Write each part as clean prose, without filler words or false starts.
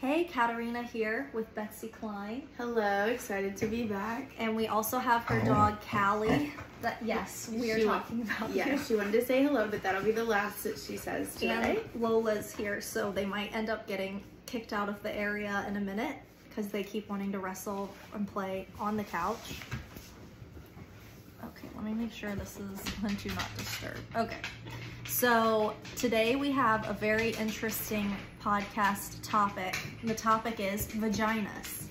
Hey, Katerina here with Betsy Klein. Hello, excited to be back. And we also have her dog, Callie. We are talking about you. She wanted to say hello, but that'll be the last that she says today. And Lola's here, so they might end up getting kicked out of the area in a minute because they keep wanting to wrestle and play on the couch. Okay, let me make sure this is on Do Not Disturb. Okay, so today we have a very interesting podcast topic. The topic is vaginas.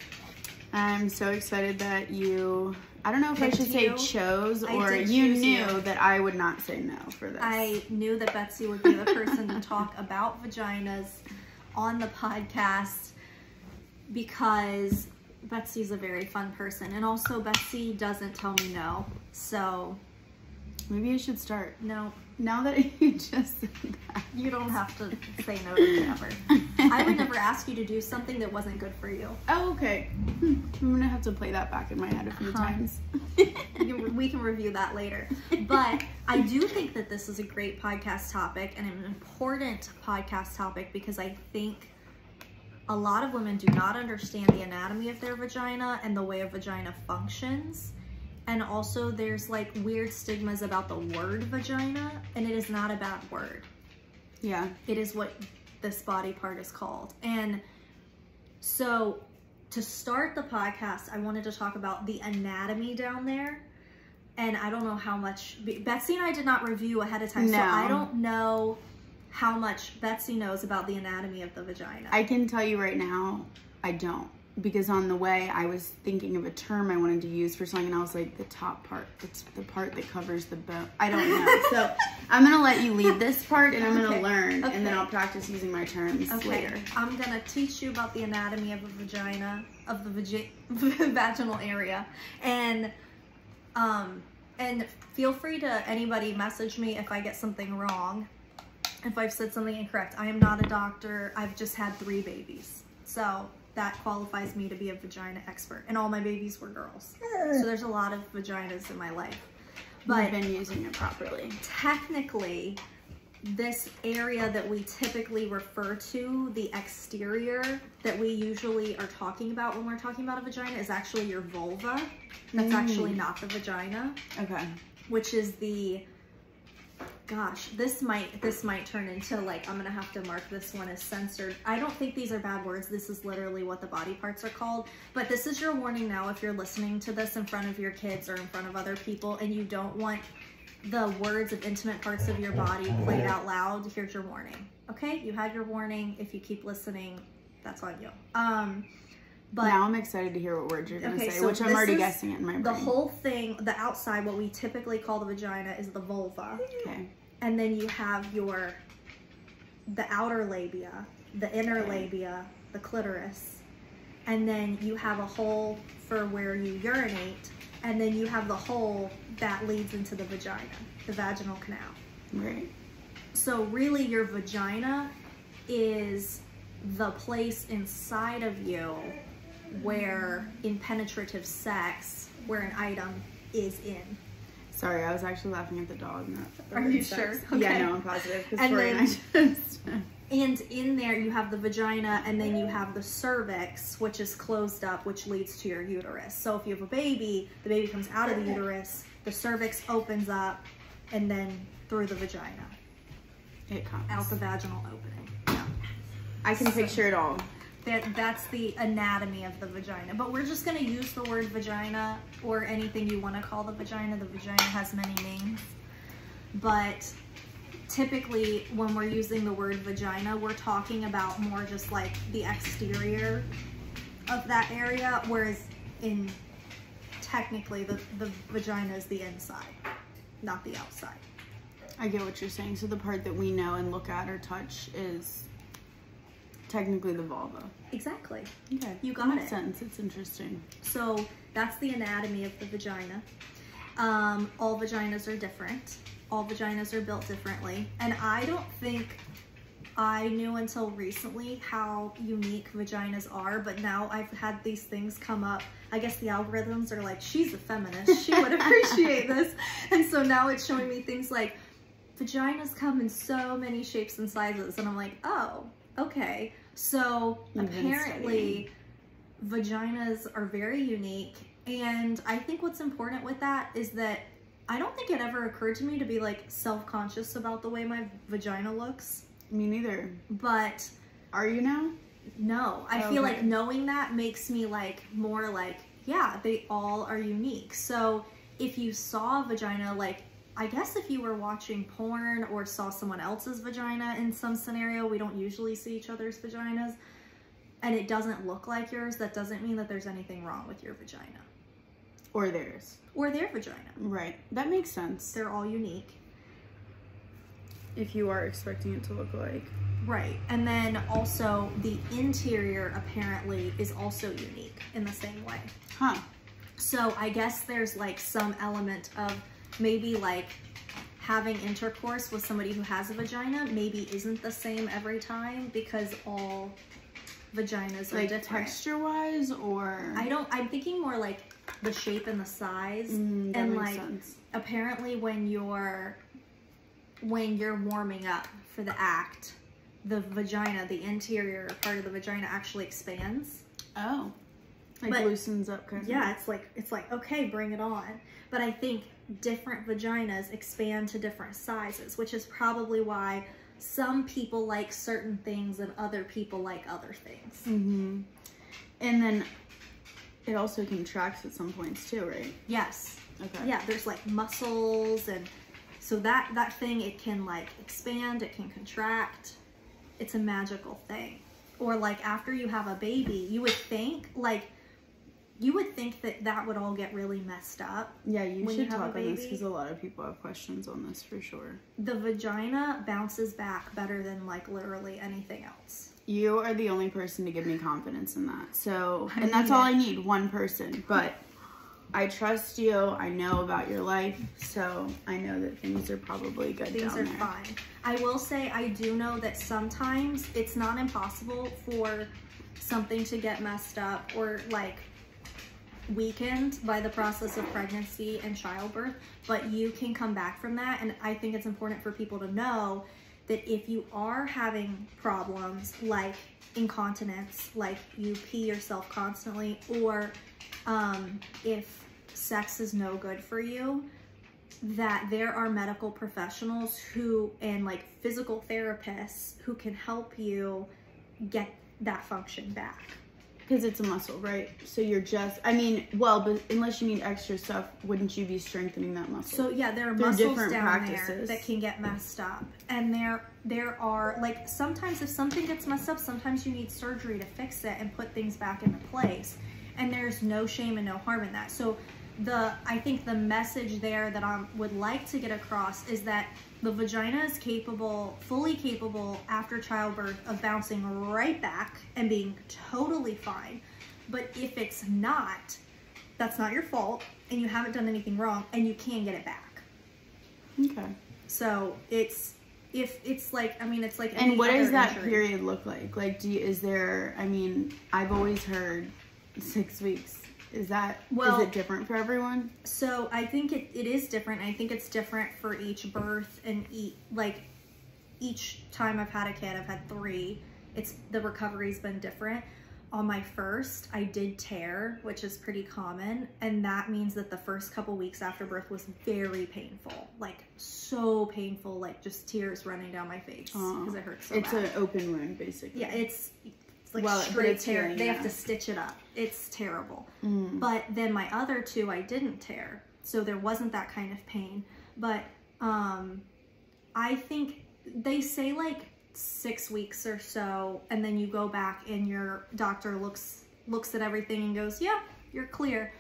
I'm so excited that you, I don't know if I should say chose, or you knew that I would not say no for this. I knew that Betsy would be the person to talk about vaginas on the podcast because Betsy's a very fun person, and also Betsy doesn't tell me no, so maybe I should start. No. Now that you just said that. You don't have to say no to me ever. I would never ask you to do something that wasn't good for you. Oh, okay. I'm gonna have to play that back in my head a few times. We can review that later. But I do think that this is a great podcast topic and an important podcast topic because I think a lot of women do not understand the anatomy of their vagina and the way a vagina functions. And also there's like weird stigmas about the word vagina, and it is not a bad word. Yeah. It is what this body part is called. And so to start the podcast, I wanted to talk about the anatomy down there. And I don't know how much, Betsy and I did not review ahead of time, so I don't know how much Betsy knows about the anatomy of the vagina. I can tell you right now, I don't. Because on the way, I was thinking of a term I wanted to use for something, and I was like, the top part. It's the part that covers the bone. I don't know. So I'm going to let you lead this part, and I'm going to learn, and then I'll practice using my terms later. I'm going to teach you about the anatomy of a vagina, of the vaginal area. And feel free to, anybody message me if I get something wrong, if I've said something incorrect. I am not a doctor. I've just had 3 babies. So that qualifies me to be a vagina expert, and all my babies were girls. So there's a lot of vaginas in my life. But I've been using it properly. Technically, this area that we typically refer to, the exterior that we usually are talking about when we're talking about a vagina, is actually your vulva. That's actually not the vagina. Okay. Which is the, gosh, this might turn into like, I'm gonna have to mark this one as censored. I don't think these are bad words. This is literally what the body parts are called. But this is your warning now if you're listening to this in front of your kids or in front of other people and you don't want the words of intimate parts of your body played out loud. Here's your warning. Okay, you had your warning. If you keep listening, that's on you. But now I'm excited to hear what words you're gonna say, so which I'm already guessing it in my brain. The whole thing, the outside, what we typically call the vagina, is the vulva. Okay. And then you have the outer labia, the inner labia, the clitoris. And then you have a hole for where you urinate. And then you have the hole that leads into the vagina, the vaginal canal. Right. So really your vagina is the place inside of you where in penetrative sex, where an item is in. Sorry, I was actually laughing at the dog. Are you sure? Okay. Yeah, no, I'm positive. And in there you have the vagina, and then you have the cervix, which is closed up, which leads to your uterus. So if you have a baby, the baby comes out of the uterus, the cervix opens up, and then through the vagina. It comes out the vaginal opening. Yeah. I can picture it all. That's the anatomy of the vagina. But we're just going to use the word vagina, or anything you want to call the vagina. The vagina has many names. But typically, when we're using the word vagina, we're talking about more just like the exterior of that area, whereas technically the vagina is the inside, not the outside. I get what you're saying. So the part that we know and look at or touch is technically the vulva. Exactly. Okay. You got it. That makes sense. It's interesting. So that's the anatomy of the vagina. All vaginas are different. All vaginas are built differently. And I don't think I knew until recently how unique vaginas are, but now I've had these things come up. I guess the algorithms are like, she's a feminist. She would appreciate this. And so now it's showing me things like, vaginas come in so many shapes and sizes. And I'm like, oh, okay. So apparently vaginas are very unique. And I think what's important with that is that I don't think it ever occurred to me to be like self-conscious about the way my vagina looks. Me neither. But are you now? No, I feel like knowing that makes me like more like, yeah, they all are unique. So if you saw a vagina, like, I guess if you were watching porn or saw someone else's vagina in some scenario, we don't usually see each other's vaginas, and it doesn't look like yours, that doesn't mean that there's anything wrong with your vagina. Or theirs. Or their vagina. Right. That makes sense. They're all unique. If you are expecting it to look like. Right. And then also the interior apparently is also unique in the same way. Huh. So I guess there's like some element of maybe like having intercourse with somebody who has a vagina maybe isn't the same every time because all vaginas are like different. Texture wise, or I'm thinking more like the shape and the size. That and makes like sense. Apparently when you're warming up for the act, the vagina, the interior part of the vagina actually expands. Oh. Like loosens up kind of. Yeah, it's like okay, bring it on. But I think different vaginas expand to different sizes, which is probably why some people like certain things and other people like other things. Mm-hmm. And then it also contracts at some points too, right? Yes. Okay. Yeah, there's like muscles, and so that thing, it can like expand, it can contract. It's a magical thing. Or like after you have a baby, you would think that would all get really messed up. Yeah, you should talk on this because a lot of people have questions on this for sure. The vagina bounces back better than like literally anything else. You are the only person to give me confidence in that. So, and that's all I need, one person. But I trust you. I know about your life, so I know that things are probably good. Things are fine. I will say I do know that sometimes it's not impossible for something to get messed up or like weakened by the process of pregnancy and childbirth, but you can come back from that. And I think it's important for people to know that if you are having problems like incontinence, like you pee yourself constantly, or if sex is no good for you, that there are medical professionals who, and like physical therapists who can help you get that function back. Because it's a muscle, right? So you're just, I mean, well, but unless you need extra stuff, wouldn't you be strengthening that muscle? So yeah, there are muscles down there that can get messed up. And there are, like, sometimes if something gets messed up, sometimes you need surgery to fix it and put things back into place. And there's no shame and no harm in that. So I think the message there that I would like to get across is that the vagina is capable, fully capable after childbirth of bouncing right back and being totally fine. But if it's not, that's not your fault and you haven't done anything wrong and you can get it back. Okay. So it's like, I mean, it's like And what does that injury. period look like? Like, is there, I mean, I've always heard 6 weeks. Is it different for everyone? So I think it is different. I think it's different for each birth and each time I've had a kid, I've had 3. The recovery's been different. On my first, I did tear, which is pretty common. And that means that the first couple weeks after birth was very painful. Like so painful, like just tears running down my face because it hurts so bad. It's an open wound, basically. Yeah, it's like straight tear. They have to stitch it up. It's terrible. But then my other 2, I didn't tear. So there wasn't that kind of pain. But I think they say like 6 weeks or so, and then you go back and your doctor looks at everything and goes, yeah, you're clear.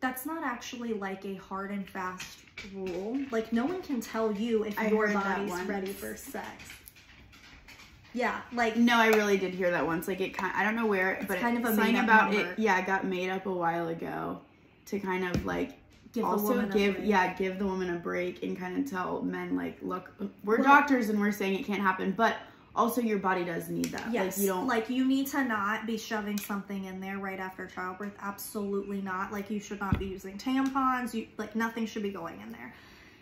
That's not actually like a hard and fast rule. Like no one can tell you if your body's ready for sex. Yeah, like no, I really did hear that once. Like I don't know where, but kind of a something about number. it. Yeah, it got made up a while ago to kind of like give the woman a break and kind of tell men like, look, we're doctors and we're saying it can't happen, but also your body does need that. Yes, like you need to not be shoving something in there right after childbirth. Absolutely not. Like you should not be using tampons. Like nothing should be going in there.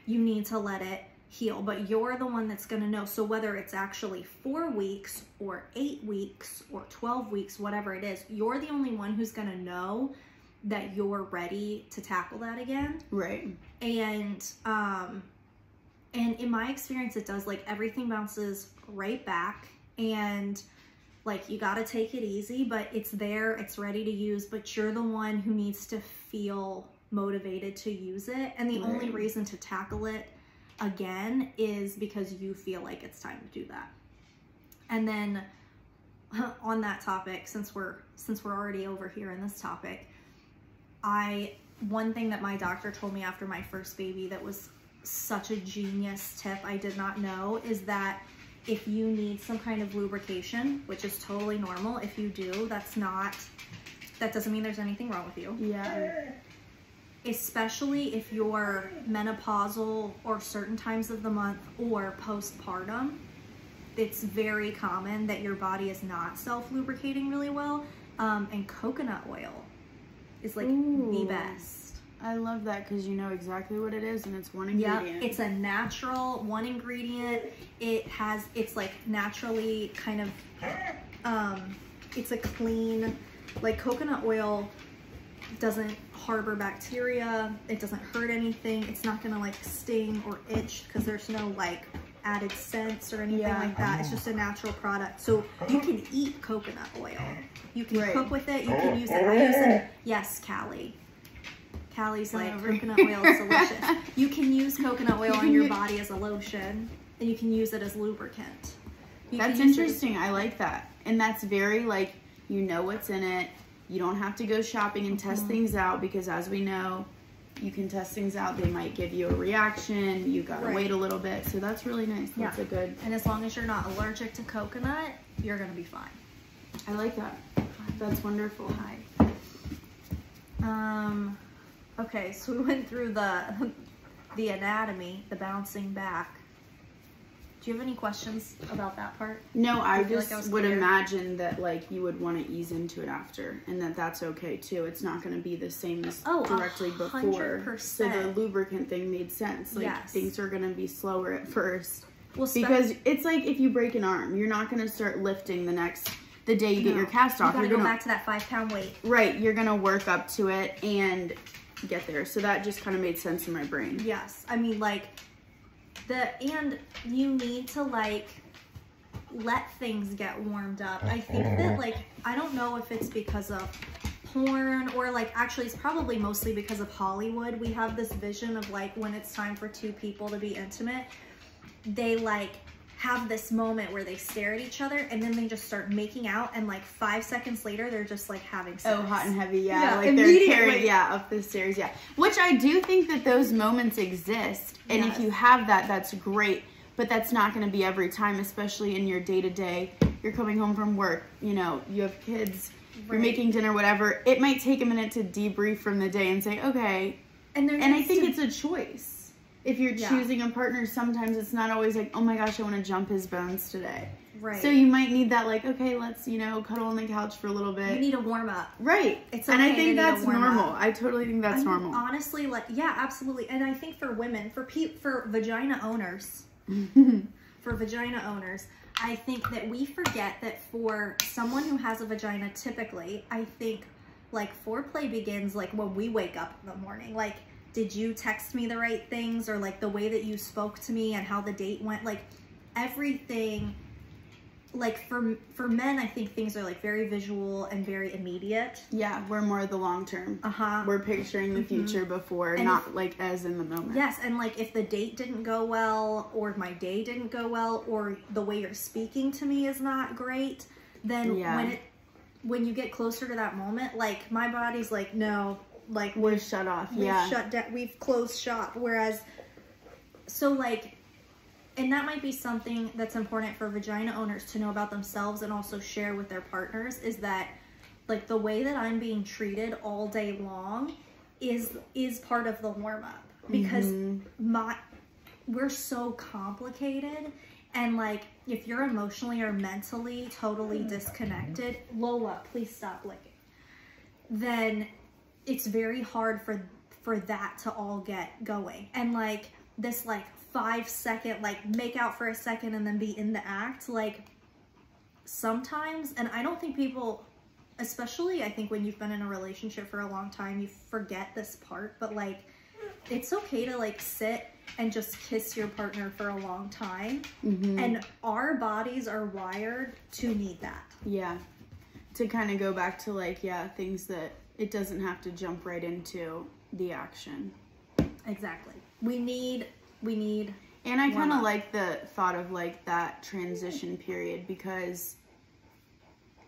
You need to let it heal, but you're the one that's going to know. So whether it's actually 4 weeks or 8 weeks or 12 weeks, whatever it is, you're the only one who's going to know that you're ready to tackle that again. Right. And in my experience, it does. Like, everything bounces right back, and like, you got to take it easy, but it's there, it's ready to use, but you're the one who needs to feel motivated to use it. And the only reason to tackle it again is because you feel like it's time to do that. And then on that topic, since we're already over here in this topic, one thing that my doctor told me after my first baby that was such a genius tip I did not know, is that if you need some kind of lubrication, which is totally normal, if you do, that doesn't mean there's anything wrong with you. Yeah. Especially if you're menopausal or certain times of the month or postpartum, it's very common that your body is not self-lubricating really well. And coconut oil is like the best. I love that, because you know exactly what it is, and it's one ingredient. Yeah, it's a natural one ingredient. It's like naturally kind of, it's a clean, like, coconut oil doesn't harbor bacteria, it doesn't hurt anything, it's not gonna like sting or itch because there's no like added scents or anything like that. It's just a natural product. So you can eat coconut oil, you can cook with it, you can use it. I use it. Yes, Callie's like, coconut oil is delicious. You can use coconut oil on your body as a lotion, and you can use it as lubricant. That's interesting. I like that. And that's very, like, you know what's in it. You don't have to go shopping and test things out, because as we know, you can test things out. They might give you a reaction. You got to wait a little bit. So that's really nice. That's a good. And as long as you're not allergic to coconut, you're going to be fine. I like that. That's wonderful. Hi. Okay, so we went through the anatomy, the bouncing back. Do you have any questions about that part? No, I just would imagine that, like, you would want to ease into it after, and that's okay too. It's not going to be the same as directly 100%. before. So the lubricant thing made sense. Like, things are going to be slower at first. Well, because it's like if you break an arm, you're not going to start lifting the day you get your cast off. You're going to go back to that 5-pound weight. Right. You're going to work up to it and get there. So that just kind of made sense in my brain. Yes. I mean, like, and you need to, like, let things get warmed up. I think that, like, I don't know if it's because of porn or, like, actually it's probably mostly because of Hollywood. We have this vision of, like, when it's time for two people to be intimate, they, like, have this moment where they stare at each other and then they just start making out, and like 5 seconds later they're just like having sex. Oh, hot and heavy, like they're carried up the stairs, which I do think that those moments exist, and if you have that, that's great, but that's not going to be every time, especially in your day-to-day. You're coming home from work, you know, you have kids, you're making dinner, whatever. It might take a minute to debrief from the day and say, okay, and I think it's a choice. If you're choosing a partner, sometimes it's not always like, oh my gosh, I want to jump his bones today. Right. So you might need that, like, okay, let's, you know, cuddle on the couch for a little bit. You need a warm up. Right. It's okay, and I think that's normal. I totally think that's normal. Honestly, like, yeah, absolutely. And I think for women, for vagina owners, I think that we forget that for someone who has a vagina, typically, I think, like, foreplay begins, like, when we wake up in the morning. Like, did you text me the right things, or like the way that you spoke to me and how the date went, like everything. Like for men, I think things are like very visual and very immediate. Yeah, we're more the long term. We're picturing the future before, and not like as in the moment. Yes, and like if the date didn't go well, or my day didn't go well, or the way you're speaking to me is not great, then when you get closer to that moment, like my body's like, no. Like we're shut off. We've shut down. We've closed shop. Whereas, so like, and that might be something that's important for vagina owners to know about themselves and also share with their partners, is that like the way that I'm being treated all day long is part of the warm up, because we're so complicated, and like if you're emotionally or mentally totally disconnected, Lola, please stop licking. Then it's very hard for that to all get going. And like this like 5-second, like make out for a second and then be in the act. Like sometimes, and I don't think people, especially I think when you've been in a relationship for a long time, you forget this part, but like it's okay to like sit and just kiss your partner for a long time. And our bodies are wired to need that. Yeah. To kind of go back to like, yeah, things that it doesn't have to jump right into the action. Exactly. We need. And I kind of like the thought of like that transition period, because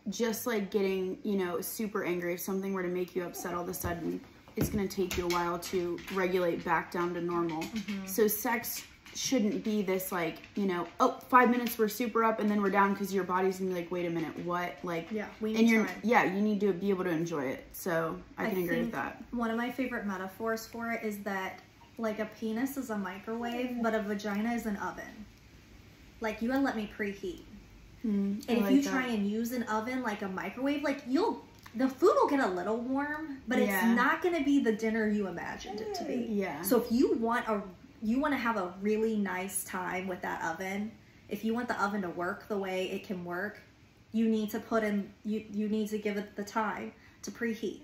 just like getting, you know, super angry, if something were to make you upset all of a sudden, it's going to take you a while to regulate back down to normal. So sex shouldn't be this like, you know, oh, 5 minutes we're super up and then we're down, because your body's gonna be like, wait a minute, what? Like, yeah, we need time. Yeah, you need to be able to enjoy it. So I can agree with that. One of my favorite metaphors for it is that like a penis is a microwave, but a vagina is an oven. Like you gotta let me preheat. And if you try and use an oven like a microwave, like the food will get a little warm, but it's not gonna be the dinner you imagined it to be. Yeah. So if you want to have a really nice time with that oven, if you want the oven to work the way it can work, you need to put in, you need to give it the time to preheat.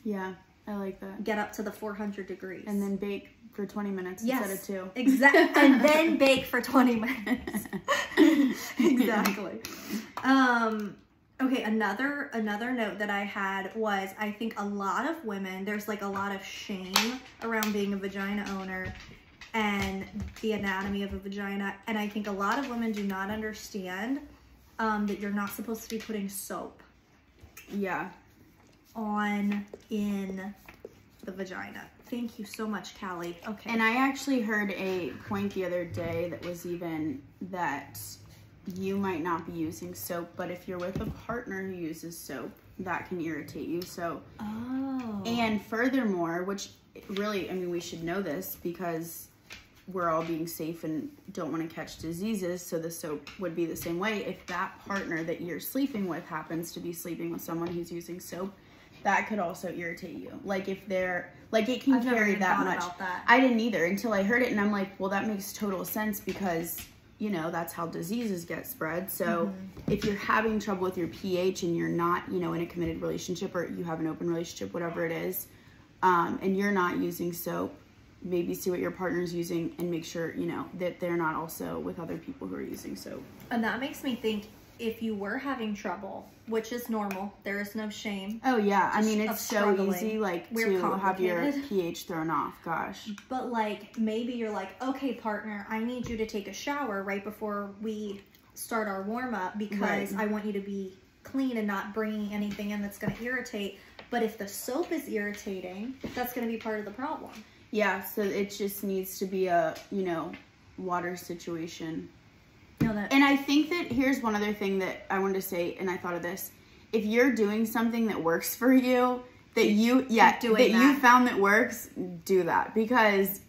Yeah, I like that. Get up to the 400 degrees. And then bake for 20 minutes instead of 2. Exactly. And then bake for 20 minutes. Exactly. Okay, another note that I had was, I think a lot of women, there's like a lot of shame around being a vagina owner and the anatomy of a vagina. And I think a lot of women do not understand that you're not supposed to be putting soap on in the vagina. Thank you so much, Callie. Okay. And I actually heard a point the other day that was even that you might not be using soap, but if you're with a partner who uses soap, that can irritate you. So, and furthermore, which really, I mean, we should know this because we're all being safe and don't want to catch diseases, so the soap would be the same way. If that partner that you're sleeping with happens to be sleeping with someone who's using soap, that could also irritate you. Like if they're, like it can carry that much. I didn't either until I heard it, and I'm like, well, that makes total sense because, you know, that's how diseases get spread. So if you're having trouble with your pH and you're not, you know, in a committed relationship, or you have an open relationship, whatever it is, and you're not using soap, maybe see what your partner's using and make sure, you know, that they're not also with other people who are using soap. And that makes me think, if you were having trouble, which is normal, there is no shame. Oh yeah, I mean, it's so easy, like, to have your pH thrown off, gosh. But like, maybe you're like, okay, partner, I need you to take a shower right before we start our warm-up because I want you to be clean and not bringing anything in that's going to irritate. But if the soap is irritating, that's going to be part of the problem. Yeah, so it just needs to be a, you know, water situation. And I think that here's one other thing that I wanted to say, and I thought of this. If you're doing something that works for you, that you found that works, do that. Because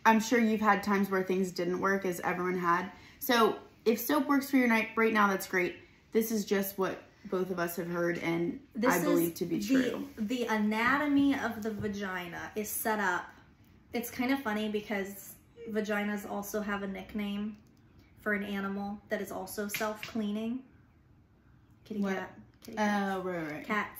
I'm sure you've had times where things didn't work, as everyone had. So if soap works for you right now, that's great. This is just what both of us have heard, and I believe to be true. The anatomy of the vagina is set up. It's kind of funny because vaginas also have a nickname for an animal that is also self-cleaning. Kitty cat. Oh, right. Cats.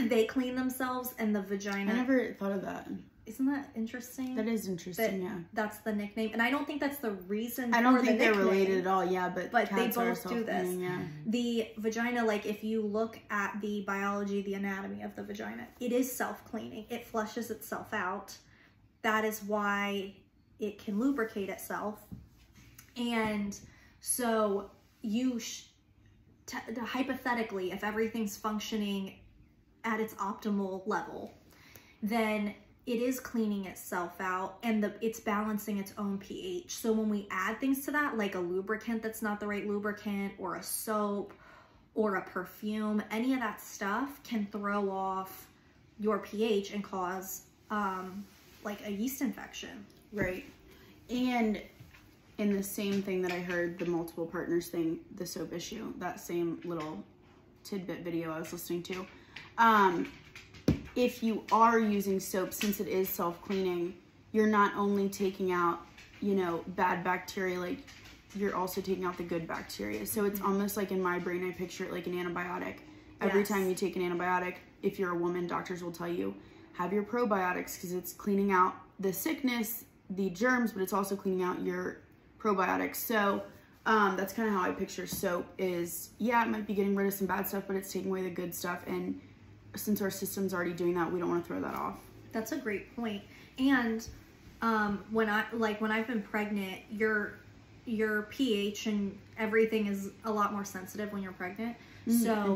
They clean themselves, and the vagina. I never thought of that. Isn't that interesting? That is interesting, yeah. That's the nickname. And I don't think that's the reason I don't think they're related at all, yeah, but cats they both do this. Yeah. The vagina, like if you look at the biology, the anatomy of the vagina, it is self-cleaning. It flushes itself out. That is why it can lubricate itself. And so you, hypothetically, if everything's functioning at its optimal level, then it is cleaning itself out, and it's balancing its own pH. So when we add things to that, like a lubricant that's not the right lubricant, or a soap, or a perfume, any of that stuff can throw off your pH and cause like a yeast infection. Right. And in the same thing that I heard, the multiple partners thing, the soap issue, that same little tidbit video I was listening to, if you are using soap, since it is self-cleaning, you're not only taking out, you know, bad bacteria, like you're also taking out the good bacteria. So it's almost like in my brain, I picture it like an antibiotic. Every time you take an antibiotic, if you're a woman, doctors will tell you, have your probiotics, because it's cleaning out the sickness, the germs, but it's also cleaning out your probiotics. So that's kind of how I picture soap is, yeah, it might be getting rid of some bad stuff, but it's taking away the good stuff. And since our system's already doing that, we don't want to throw that off. That's a great point. And when I've been pregnant, your pH and everything is a lot more sensitive when you're pregnant. So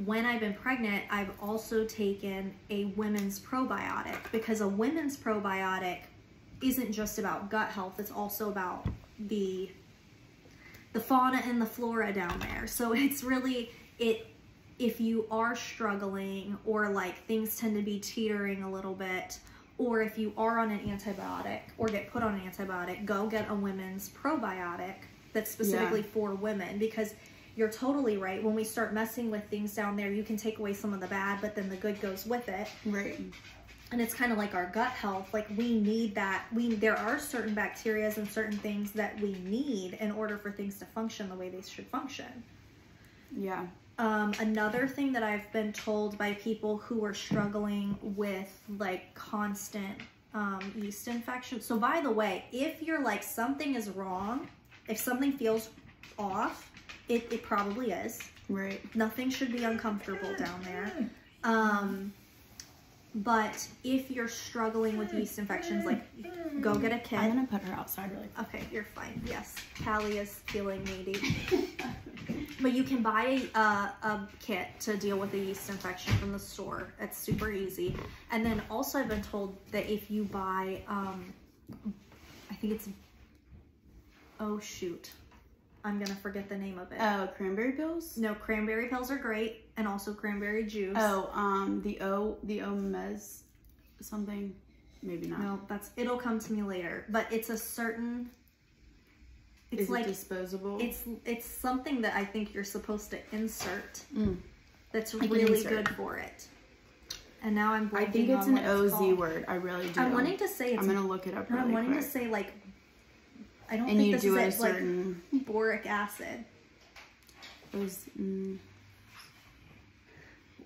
when I've been pregnant, I've also taken a women's probiotic, because a women's probiotic isn't just about gut health. It's also about the fauna and the flora down there. So it's really, if you are struggling, or like things tend to be teetering a little bit, or if you are on an antibiotic or get put on an antibiotic, go get a women's probiotic that's specifically for women, because you're totally right. When we start messing with things down there, you can take away some of the bad, but then the good goes with it. Right. And it's kind of like our gut health. Like we need that. There are certain bacteria and certain things that we need in order for things to function the way they should function. Yeah. Another thing that I've been told by people who are struggling with like constant yeast infection. So by the way, if you're like something is wrong, if something feels off, it probably is. Right. Nothing should be uncomfortable down there. But if you're struggling with yeast infections, like go get a kit. I'm gonna put her outside really quick. Okay, you're fine. Yes, Callie is feeling needy. But you can buy a kit to deal with a yeast infection from the store. It's super easy. And then also I've been told that if you buy, I think it's, oh shoot, I'm gonna forget the name of it. Oh, cranberry pills? No, cranberry pills are great, and also cranberry juice. Oh, the Omez something, maybe not. No, it'll come to me later. But it's a certain. It's Is like it disposable? It's something that I think you're supposed to insert. That's really good for it. And now I'm blanking. I think it's an OZ word. I really do. I'm wanting to say it's. I'm gonna look it up really quick. I'm wanting to say like. I don't and think you this do is a certain like boric acid.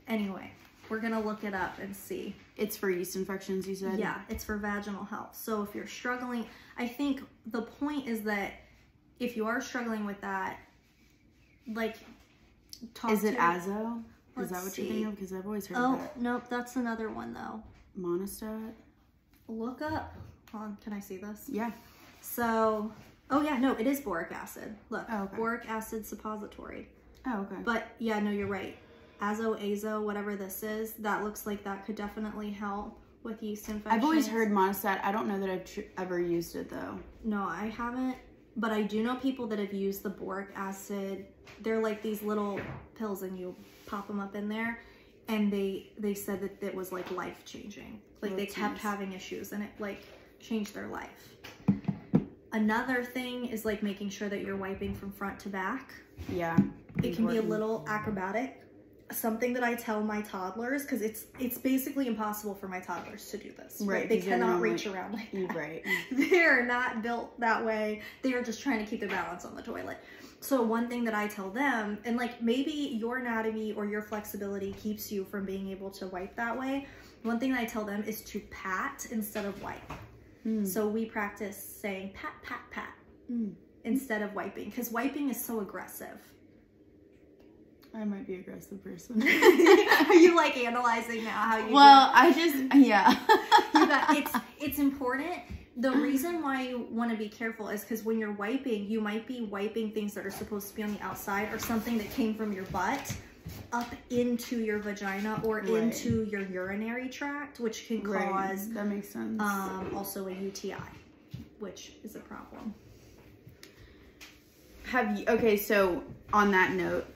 Anyway, we're gonna look it up and see. It's for yeast infections, you said? Yeah, it's for vaginal health. So if you're struggling, I think the point is that if you are struggling with that, like, Is it Azo? Is that what you're thinking of? Because I've always heard of that. Oh, nope, that's another one though. Monostat? Look up. Hold on, can I see this? Yeah. So, oh yeah, no, it is boric acid. Look, oh, okay. Boric acid suppository. Oh, okay. But yeah, no, you're right. Azo, whatever this is, that looks like that could definitely help with yeast infections. I've always heard Monostat. I don't know that I've ever used it though. No, I haven't. But I do know people that have used the boric acid. They're like these little pills and you pop them up in there. And they said that it was like life-changing. Like they kept having issues and it like changed their life. Another thing is like making sure that you're wiping from front to back. Yeah. It can be a little acrobatic. Something that I tell my toddlers, because it's basically impossible for my toddlers to do this. Right. They cannot reach around like that. Right. They're not built that way. They are just trying to keep their balance on the toilet. So one thing that I tell them, and like maybe your anatomy or your flexibility keeps you from being able to wipe that way. One thing that I tell them is to pat instead of wipe. So we practice saying pat, pat, pat instead of wiping, because wiping is so aggressive. I might be an aggressive person. Are you like analyzing now how you yeah. It's important. The reason why you want to be careful is because when you're wiping, you might be wiping things that are supposed to be on the outside or something that came from your butt up into your vagina or into your urinary tract, which can cause that makes sense. Also a UTI, which is a problem. Okay, so on that note,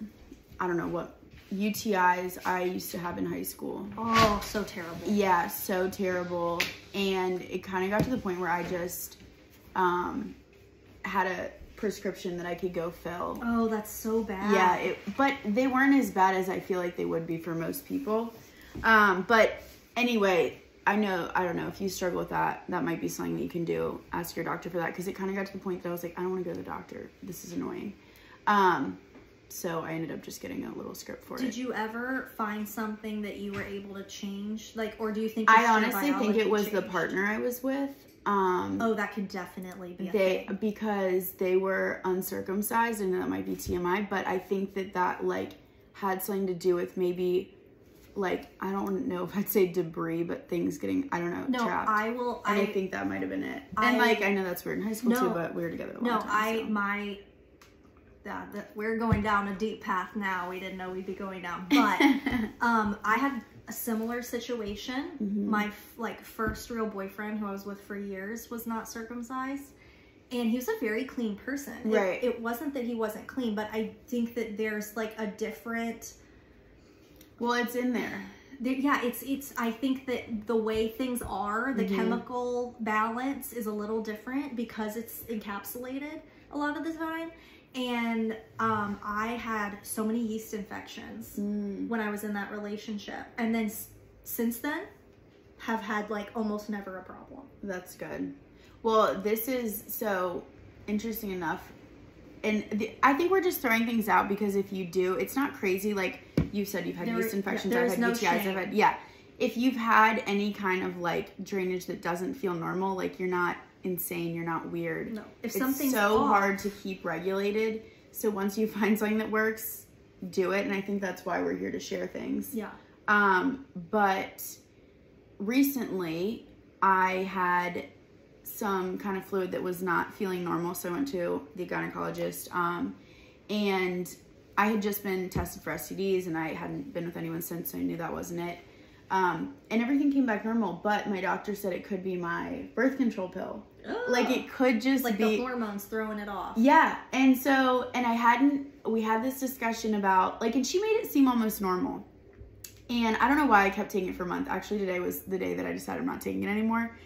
I don't know what UTIs I used to have in high school. Oh, so terrible. Yeah, so terrible. And it kind of got to the point where I just had a prescription that I could go fill. Oh, that's so bad. Yeah, but they weren't as bad as I feel like they would be for most people. But anyway, I don't know if you struggle with that, that might be something that you can do. Ask your doctor for that, because it kind of got to the point that I was like, I don't want to go to the doctor. This is annoying. So I ended up just getting a little script for it. Did you ever find something that you were able to change? Like, or do you think I honestly think it was the partner I was with. Oh, that could definitely be a thing. Because they were uncircumcised, and that might be TMI, but I think that like had something to do with maybe, like, I don't know if I'd say debris, but things getting, I don't know, trapped. I think that might have been it. And like, I know that's weird in high school too, but we were together a long time. We're going down a deep path now. We didn't know we'd be going down, but I had a similar situation. My first real boyfriend, who I was with for years, was not circumcised, and he was a very clean person. Right. It wasn't that he wasn't clean, but I think that there's like a different. Well, it's in there. Yeah, it's. I think that the way things are, the chemical balance is a little different because it's encapsulated a lot of the time. And I had so many yeast infections when I was in that relationship. And then since then, have had like almost never a problem. That's good. Well, this is so interesting enough. And I think we're just throwing things out because if you do, it's not crazy. Like you said, you've had yeast infections. I've had UTIs. If you've had any kind of like drainage that doesn't feel normal, like you're not insane, you're not weird. No, it's so hard to keep regulated. So once you find something that works, do it. And I think that's why we're here to share things. Yeah. But recently I had some kind of fluid that was not feeling normal, so I went to the gynecologist, and I had just been tested for STDs, and I hadn't been with anyone since, so I knew that wasn't it. And everything came back normal, but my doctor said it could be my birth control pill. Oh. Like it could just like be the hormones throwing it off. Yeah. And so, and we had this discussion about like, and she made it seem almost normal. And I don't know why I kept taking it for a month. Actually, today was the day that I decided I'm not taking it anymore.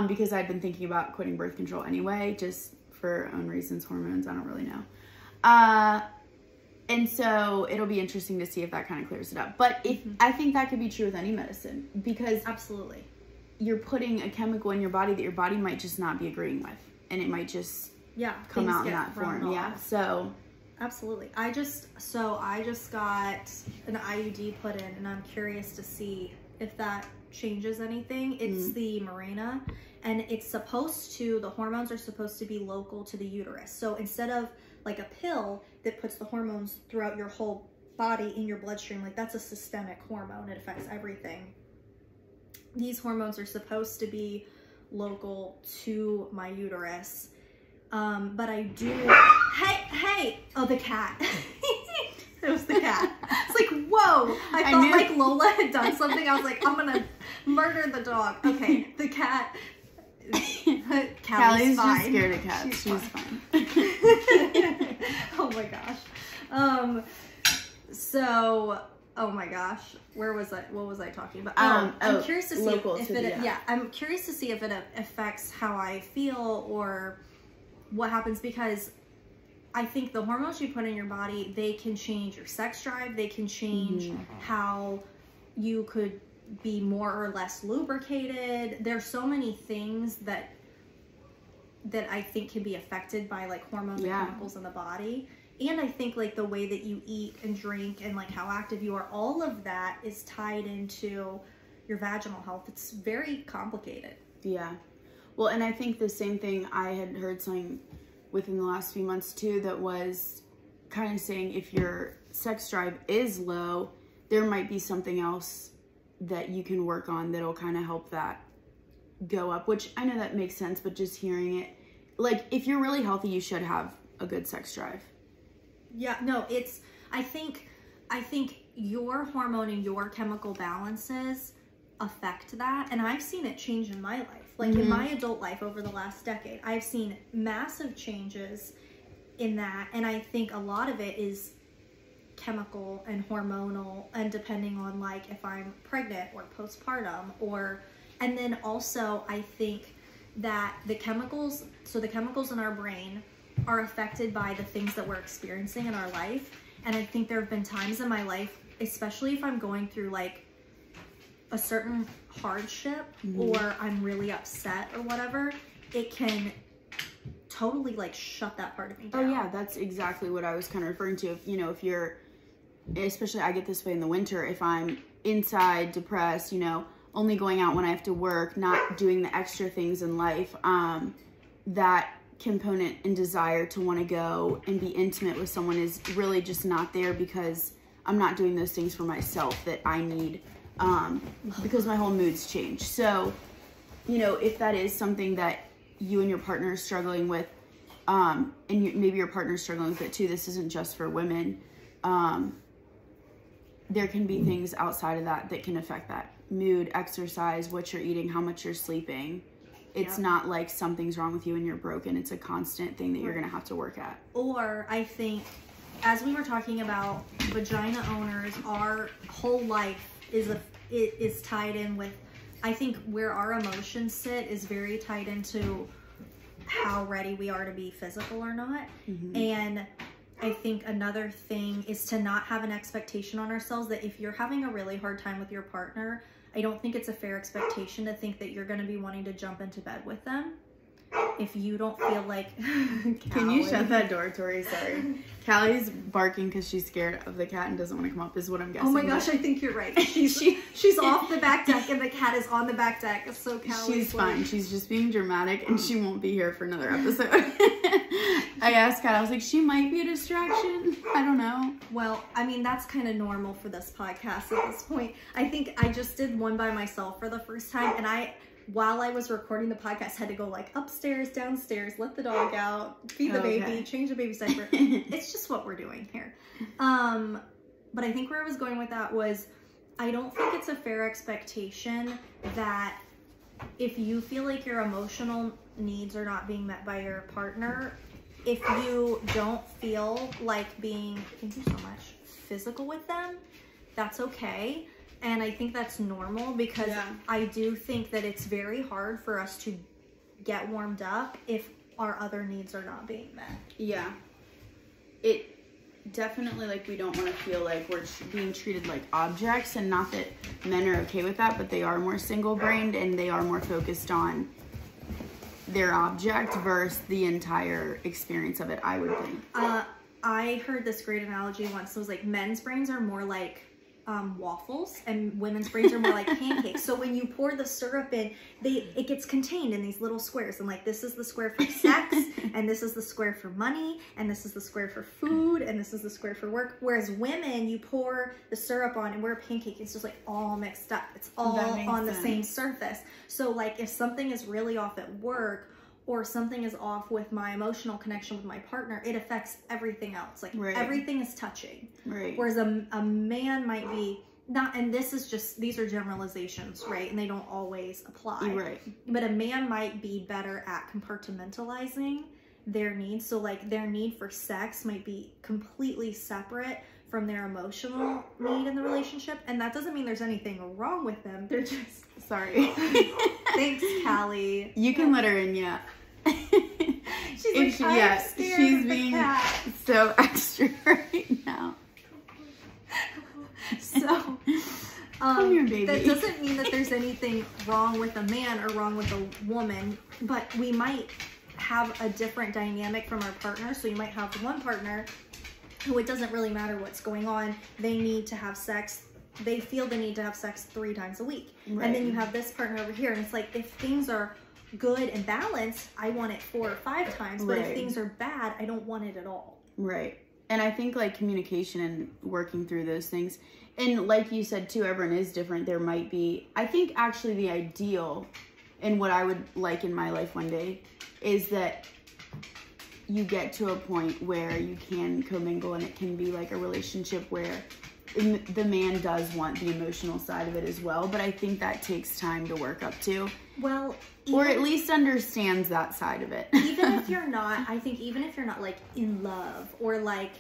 Because I'd been thinking about quitting birth control anyway, just for own reasons, hormones, I don't really know. And so it'll be interesting to see if that kind of clears it up. But if I think that could be true with any medicine, because absolutely, you're putting a chemical in your body that your body might just not be agreeing with, and it might just come out in that form. Yeah. So absolutely. I just got an IUD put in, and I'm curious to see if that changes anything. It's the Mirena, and it's supposed to, the hormones are supposed to be local to the uterus. So instead of like a pill that puts the hormones throughout your whole body in your bloodstream, like that's a systemic hormone, it affects everything. These hormones are supposed to be local to my uterus. But I do, hey, oh, the cat. It was the cat. It's like, whoa. I felt like Lola had done something. I was like, I'm gonna murder the dog. Okay, the cat. Callie's just scared of cats. She's fine. Oh my gosh. So, oh my gosh, where was I? What was I talking about? I'm curious to see if it. Yeah, I'm curious to see if it affects how I feel or what happens, because I think the hormones you put in your body, they can change your sex drive. They can change how you could be more or less lubricated. There's so many things that I think can be affected by like hormones and chemicals in the body. And I think like the way that you eat and drink and like how active you are, all of that is tied into your vaginal health. It's very complicated. Yeah. Well, and I think the same thing, I had heard something within the last few months too that was kind of saying if your sex drive is low, there might be something else that you can work on that'll kind of help that go up, which I know that makes sense, but just hearing it, like if you're really healthy, you should have a good sex drive. Yeah, no, it's, I think your hormone and your chemical balances affect that. And I've seen it change in my life. Like in my adult life over the last decade, I've seen massive changes in that. And I think a lot of it is chemical and hormonal, and depending on like if I'm pregnant or postpartum, or, and then also I think that the chemicals, so the chemicals in our brain are affected by the things that we're experiencing in our life. And I think there have been times in my life, especially if I'm going through like a certain hardship or I'm really upset or whatever, it can totally like shut that part of me down. Oh yeah, that's exactly what I was kind of referring to. If, you know, if you're, especially I get this way in the winter, if I'm inside depressed, you know, only going out when I have to work, not doing the extra things in life, that component and desire to want to go and be intimate with someone is really just not there, because I'm not doing those things for myself that I need, because my whole mood's changed. So, you know, if that is something that you and your partner are struggling with, and maybe your partner's struggling with it too, this isn't just for women, there can be things outside of that that can affect that mood, exercise, what you're eating, how much you're sleeping. It's not like something's wrong with you and you're broken. It's a constant thing that you're going to have to work at. Or I think, as we were talking about vagina owners, our whole life is tied in with, I think where our emotions sit is very tied into how ready we are to be physical or not. And I think another thing is to not have an expectation on ourselves that if you're having a really hard time with your partner, I don't think it's a fair expectation to think that you're going to be wanting to jump into bed with them if you don't feel like... Can you shut that door, Tori? Sorry. Callie's barking because she's scared of the cat and doesn't want to come up, is what I'm guessing. Oh my gosh, I think you're right. She's off the back deck and the cat is on the back deck. So She's fine. She's just being dramatic and she won't be here for another episode. I asked Kat, I was like, she might be a distraction. I don't know. Well, I mean, that's kind of normal for this podcast at this point. I think I just did one by myself for the first time, and while I was recording the podcast, had to go like upstairs, downstairs, let the dog out, feed the baby, change the baby's diaper. It's just what we're doing here. But I think where I was going with that was, I don't think it's a fair expectation that if you feel like your emotional needs are not being met by your partner, if you don't feel like being, thank you so much, physical with them, that's okay. And I think that's normal, because I do think that it's very hard for us to get warmed up if our other needs are not being met. Yeah. It definitely, like, we don't want to feel like we're being treated like objects, and not that men are okay with that, but they are more single-brained and they are more focused on their object versus the entire experience of it, I would think. I heard this great analogy once. It was like, men's brains are more like waffles and women's brains are more like pancakes. So when you pour the syrup in, it gets contained in these little squares, and like, this is the square for sex, and this is the square for money, and this is the square for food, and this is the square for work. Whereas women, you pour the syrup on and we're a pancake, it's just like all mixed up. It's all on the same surface. So like, if something is really off at work, or something is off with my emotional connection with my partner, it affects everything else. Like, everything is touching. Whereas a man might be not, and this is just, these are generalizations, right? And they don't always apply. But a man might be better at compartmentalizing their needs. So like, their need for sex might be completely separate from their emotional need in the relationship. And that doesn't mean there's anything wrong with them. They're just... Sorry. Thanks, Callie. You can let her in, She's like, she's being so extra right now. So, come here, baby. That doesn't mean that there's anything wrong with a man or wrong with a woman, but we might have a different dynamic from our partner. So you might have one partner who, it doesn't really matter what's going on, they need to have sex. They feel the need to have sex 3 times a week. And then you have this partner over here, and it's like, if things are good and balanced, I want it 4 or 5 times. But if things are bad, I don't want it at all. And I think like communication and working through those things, and like you said too, everyone is different. There might be, I think actually the ideal, and what I would like in my life one day, is that you get to a point where you can commingle, and it can be like a relationship where the man does want the emotional side of it as well, but I think that takes time to work up to. Well, or at least understands that side of it. Even if you're not, I think even if you're not like in love or like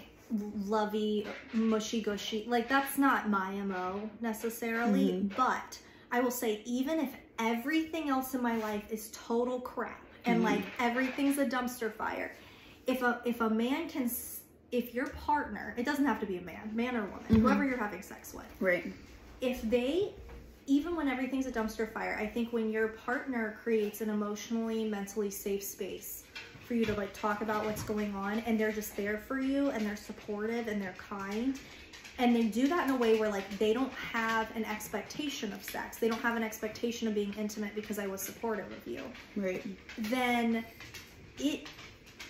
lovey, mushy gushy, like that's not my MO necessarily, but I will say, even if everything else in my life is total crap and like everything's a dumpster fire, if a man can, if your partner, it doesn't have to be a man or woman, whoever you're having sex with, if they even when everything's a dumpster fire, I think when your partner creates an emotionally, mentally safe space for you to like talk about what's going on, and they're just there for you, and they're supportive and they're kind, and they do that in a way where like they don't have an expectation of sex, they don't have an expectation of being intimate because I was supportive of you, right, then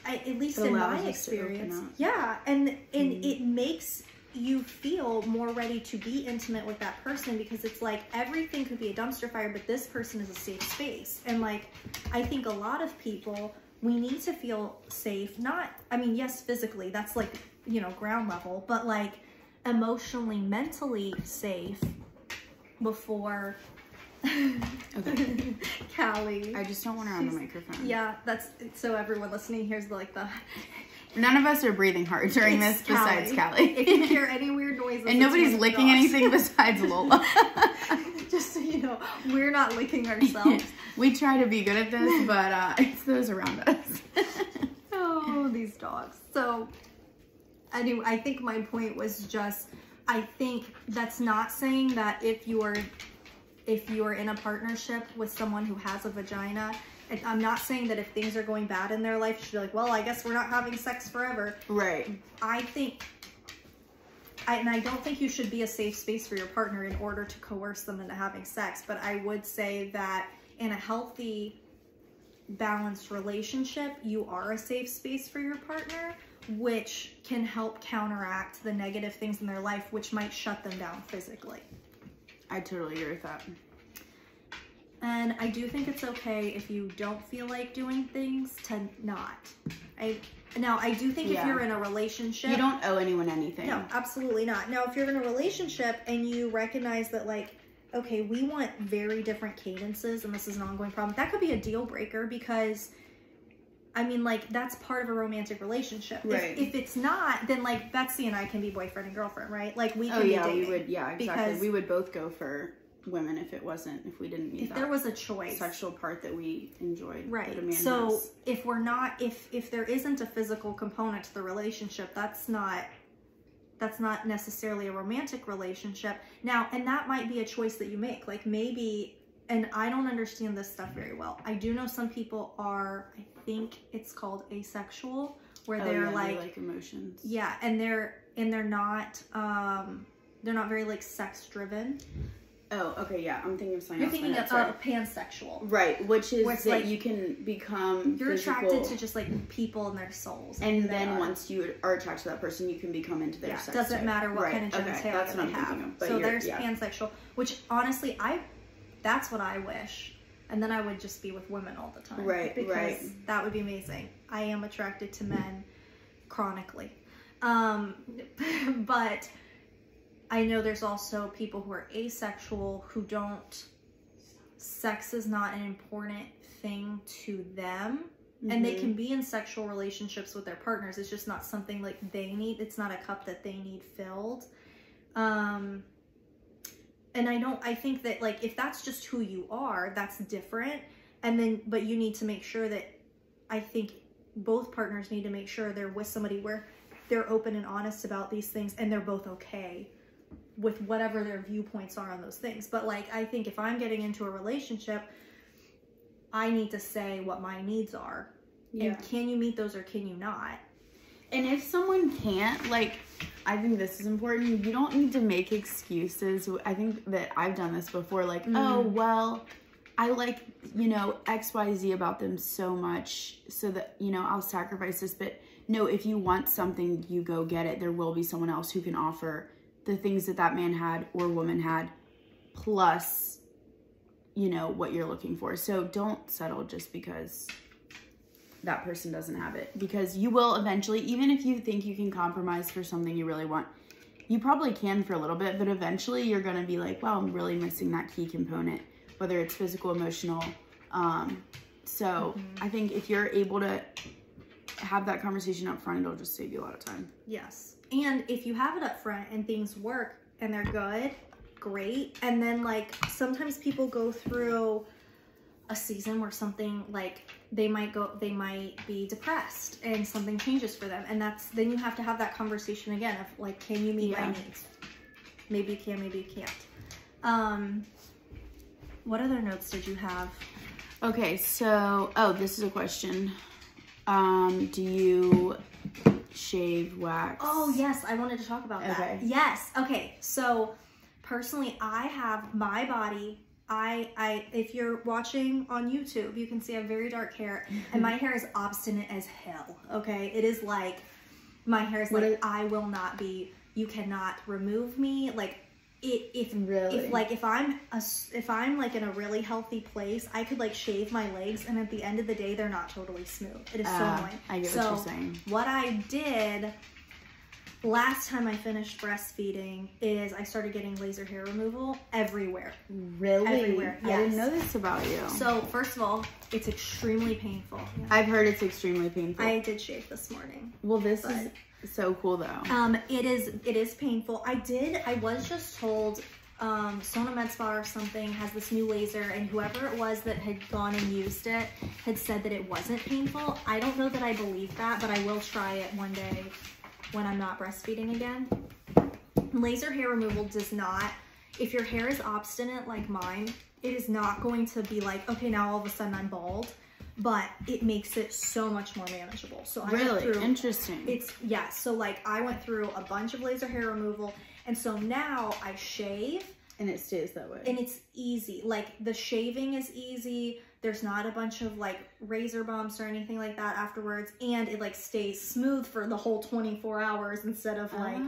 at least in my experience, yeah, and it makes you feel more ready to be intimate with that person, because it's like everything could be a dumpster fire, but this person is a safe space. And like, I think a lot of people, we need to feel safe, not, I mean, yes, physically, that's like, you know, ground level, but like emotionally, mentally safe before. Okay. Callie. I just don't want her on the microphone. Yeah, that's, so everyone listening here's like the... None of us are breathing hard during this besides Callie. If you hear any weird noises, and nobody's licking anything besides Lola. Just so you know, we're not licking ourselves. We try to be good at this, but it's those around us. Oh, these dogs. So anyway, I think my point was just, I think that's not saying that if you are in a partnership with someone who has a vagina, and I'm not saying that if things are going bad in their life, you should be like, well, I guess we're not having sex forever. Right. I think, and I don't think you should be a safe space for your partner in order to coerce them into having sex, but I would say that in a healthy, balanced relationship, you are a safe space for your partner, which can help counteract the negative things in their life, which might shut them down physically. I totally agree with that. And I do think it's okay if you don't feel like doing things to not. Now, I do think if you're in a relationship... You don't owe anyone anything. No, absolutely not. Now, if you're in a relationship and you recognize that, like, okay, we want very different cadences and this is an ongoing problem, that could be a deal breaker, because, I mean, like, that's part of a romantic relationship. Right. If it's not, then, like, Betsy and I can be boyfriend and girlfriend, right? Like, we can be dating. We would, yeah, exactly. We would both go for women if we didn't need if there was a choice, sexual part that we enjoyed, right? That a man so has. If we're not, if there isn't a physical component to the relationship, that's not necessarily a romantic relationship. Now, and that might be a choice that you make, like maybe, and I don't understand this stuff very well. I do know some people are, I think it's called asexual, where they're like emotions. Yeah, and they're not very like sex driven. Oh, okay, yeah. I'm thinking of something You're else. thinking of pansexual. Right, which is that like, you can become You're physical, attracted to just like people and their souls. And then once you are attracted to that person, you can become into their sex. Doesn't matter what kind of genitalia that's what I'm they have. thinking of. But so there's pansexual, which honestly, that's what I wish. And then I would just be with women all the time. Right, because that would be amazing. I am attracted to men chronically. But I know there's also people who are asexual who sex is not an important thing to them. Mm-hmm. And they can be in sexual relationships with their partners. It's just not something like they need. It's not a cup that they need filled. And I think that like, if that's just who you are, that's different. And then, but you need to make sure that, I think both partners need to make sure they're with somebody where they're open and honest about these things and they're both okay with whatever their viewpoints are on those things. But like, I think if I'm getting into a relationship, I need to say what my needs are. Yeah. And can you meet those or can you not? And if someone can't, like, I think this is important. You don't need to make excuses. I think that I've done this before. Like, oh, well, I like, you know, XYZ about them so much so that, you know, I'll sacrifice this. But no, if you want something, you go get it. There will be someone else who can offer the things that that man had or woman had, plus, you know, what you're looking for. So don't settle just because that person doesn't have it, because you will eventually, even if you think you can compromise for something you really want, you probably can for a little bit, but eventually you're going to be like, wow, I'm really missing that key component, whether it's physical, emotional. So I think if you're able to have that conversation up front, it'll just save you a lot of time. Yes. And if you have it up front and things work and they're good, great. And then like, sometimes people go through a season where something like, they might be depressed and something changes for them. And then you have to have that conversation again of like, can you meet my needs? Maybe you can, maybe you can't. What other notes did you have? Okay, so, oh, this is a question. Do you shave, wax? Oh, yes, I wanted to talk about that. Okay. Yes, okay, so personally, I have my body. If you're watching on YouTube, you can see I have very dark hair, and my hair is obstinate as hell, okay? It is like, my hair is like, I will not be, you cannot remove me, like, if I'm like in a really healthy place, I could like shave my legs, and at the end of the day, they're not totally smooth. It is so annoying. I get what you're saying. What I did last time I finished breastfeeding is I started getting laser hair removal everywhere. Really? Everywhere. Yes. I didn't know this about you. So first of all, it's extremely painful. Yeah. I've heard it's extremely painful. I did shave this morning. Well, this is so cool though. It is painful. I was just told Sona Med Spa or something has this new laser, and whoever it was that had gone and used it had said that it wasn't painful. I don't know that I believe that, but I will try it one day when I'm not breastfeeding again. Laser hair removal does not, if your hair is obstinate like mine, it is not going to be like, okay, now all of a sudden I'm bald, but it makes it so much more manageable. So I went through, interesting. So like I went through a bunch of laser hair removal, and so now I shave. And it stays that way. And it's easy. Like the shaving is easy. There's not a bunch of like razor bumps or anything like that afterwards. And it like stays smooth for the whole 24 hours instead of like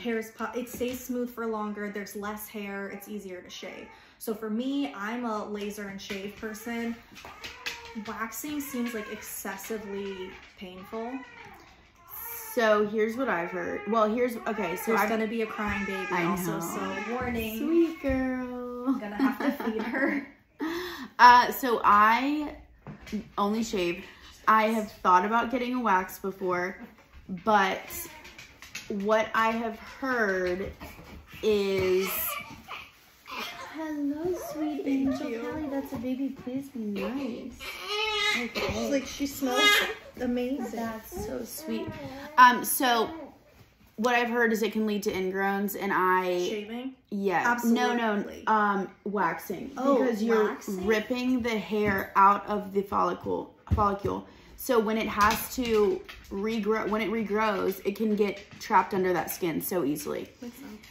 hairs pop. It stays smooth for longer. There's less hair. It's easier to shave. So for me, I'm a laser and shave person. Waxing seems like excessively painful. So here's what I've heard. Well, okay. So there's gonna be a crying baby also, so warning. Sweet girl. I'm gonna have to feed her. So I only shave. I have thought about getting a wax before, but what I have heard is, hello, sweet angel Kelly. That's a baby. Please be nice. Okay. Like she smells amazing. That's so sweet. So what I've heard is it can lead to ingrowns, and shaving? Yeah. Absolutely. No, waxing. Oh, because you're waxing? ripping the hair out of the follicle. So when it has to regrow, when it regrows, it can get trapped under that skin so easily. Makes sense.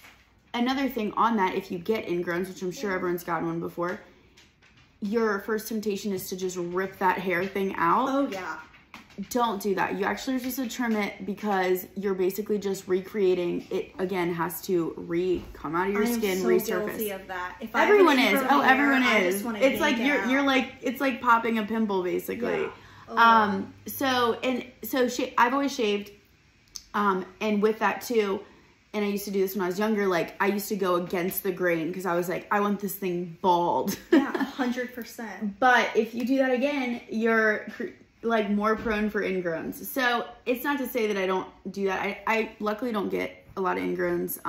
Another thing on that, if you get ingrowns, which I'm sure everyone's gotten one before, your first temptation is to just rip that hair thing out. Oh yeah. Don't do that. You actually are supposed to trim it, because you're basically just recreating it. Again, has to come out of your skin, so resurface. Guilty of that. If everyone is. Oh, everyone is. It's like you're like, it's like popping a pimple basically. Yeah. Oh. I've always shaved, and with that too. And I used to do this when I was younger. Like I used to go against the grain, because I was like, I want this thing bald. Yeah, 100%. But if you do that again, you're like more prone for ingrowns. So it's not to say that I don't do that. I luckily don't get a lot of ingrowns.